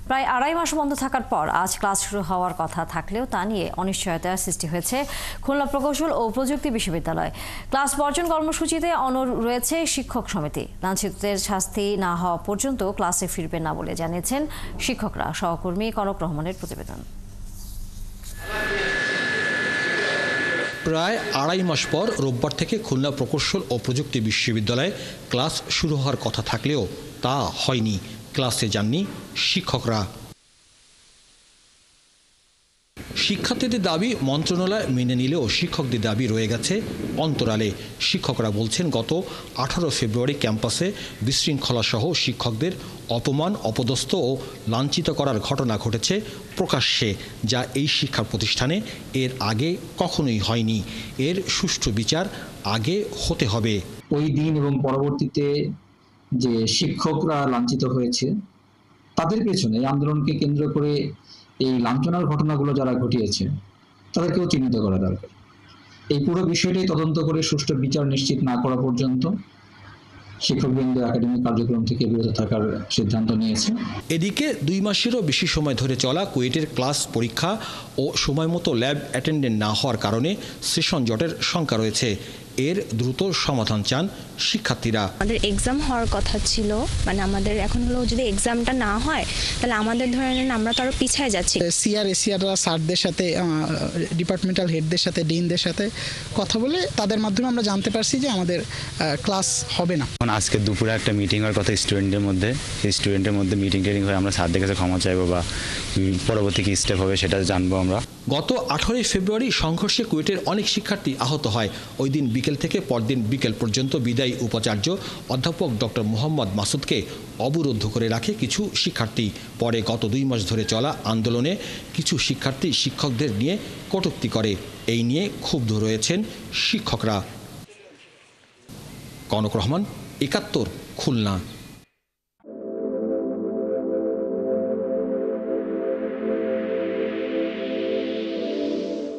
প্রায় আড়াই মাস বন্ধ থাকার পর আজ ক্লাস শুরু হওয়ার কথা থাকলেও তা নিয়ে অনিশ্চয়তার সৃষ্টি হয়েছে খুলনা প্রকৌশল ও প্রযুক্তি বিশ্ববিদ্যালয়। ক্লাস বর্জন কর্মসূচিতে অনড় রয়েছে শিক্ষক সমিতি। লাঞ্ছিতদের শাস্তি না হওয়া পর্যন্ত ক্লাসে ফিরবে না বলে জানিয়েছেন শিক্ষকরা। সহকর্মী কনক রহমানের প্রতিবেদন। প্রায় আড়াই মাস পর রোববার থেকে খুলনা প্রকৌশল ও প্রযুক্তি বিশ্ববিদ্যালয়ে ক্লাস শুরু হওয়ার কথা থাকলেও তা হয়নি। ক্লাসে যাননি শিক্ষকরা। শিক্ষার্থীদের দাবি মন্ত্রণালয় মেনে নিলেও শিক্ষকদের দাবি রয়ে গেছে অন্তরালে। শিক্ষকরা বলছেন, গত 18 ফেব্রুয়ারি ক্যাম্পাসে বিশৃঙ্খলাসহ শিক্ষকদের অপমান, অপদস্থ ও লাঞ্ছিত করার ঘটনা ঘটেছে প্রকাশ্যে, যা এই শিক্ষা প্রতিষ্ঠানে এর আগে কখনোই হয়নি। এর সুষ্ঠু বিচার আগে হতে হবে। ওই দিন এবং পরবর্তীতে যে শিক্ষকরা লাঞ্ছিত হয়েছে, তাদের পেছনে আন্দোলনকে কেন্দ্র করে এই লাঞ্ছনার ঘটনাগুলো যারা ঘটিয়েছে তাদেরকেও চিহ্নিত করা দরকার। এই পুরো বিষয়টাই তদন্ত করে সুষ্ঠু বিচার নিশ্চিত না করা পর্যন্ত শিক্ষকবৃন্দ একাডেমিক কার্যক্রম থেকে বিরত থাকার সিদ্ধান্ত নিয়েছে। এদিকে 2 মাসেরও বেশি সময় ধরে চলা কুয়েটের ক্লাস পরীক্ষা ও সময় মতো ল্যাব অ্যাটেন্ডেন্ট না হওয়ার কারণে সেশন জটের শঙ্কা রয়েছে। এর দ্রুত সমাধান চান শিক্ষার্থীরা। আমাদের এক্সাম হওয়ার কথা ছিল, মানে আমাদের এখন হলো যদি এক্সামটা না হয় তাহলে আমাদের ধরে নেন আমরা তো আরো পিছিয়ে যাচ্ছি। এসিআররা স্যারদের সাথে, ডিপার্টমেন্টাল হেডদের সাথে, ডিনদের সাথে কথা বলে তাদের মাধ্যমে আমরা জানতে পারছি যে আমাদের ক্লাস হবে না। আজকে দুপুরে একটা মিটিং হওয়ার কথা স্টুডেন্টের মধ্যে মিটিং হয়ে আমরা স্যারদের কাছে ক্ষমা চাইবো বা পরবর্তী কি স্টেপ হবে সেটা জানবো আমরা। গত 18 ফেব্রুয়ারি সংঘর্ষে কুয়েটের অনেক শিক্ষার্থী আহত হয়। ওই দিন বিকেল থেকে পরদিন বিকেল পর্যন্ত বিদায়ী উপাচার্য অধ্যাপক ডক্টর মোহাম্মদ মাসুদকে অবরুদ্ধ করে রাখে কিছু শিক্ষার্থী। পরে গত 2 মাস ধরে চলা আন্দোলনে কিছু শিক্ষার্থী শিক্ষকদের নিয়ে কটূক্তি করে। এই নিয়ে ক্ষুব্ধ রয়েছেন শিক্ষকরা। কনক রহমান, 71, খুলনা।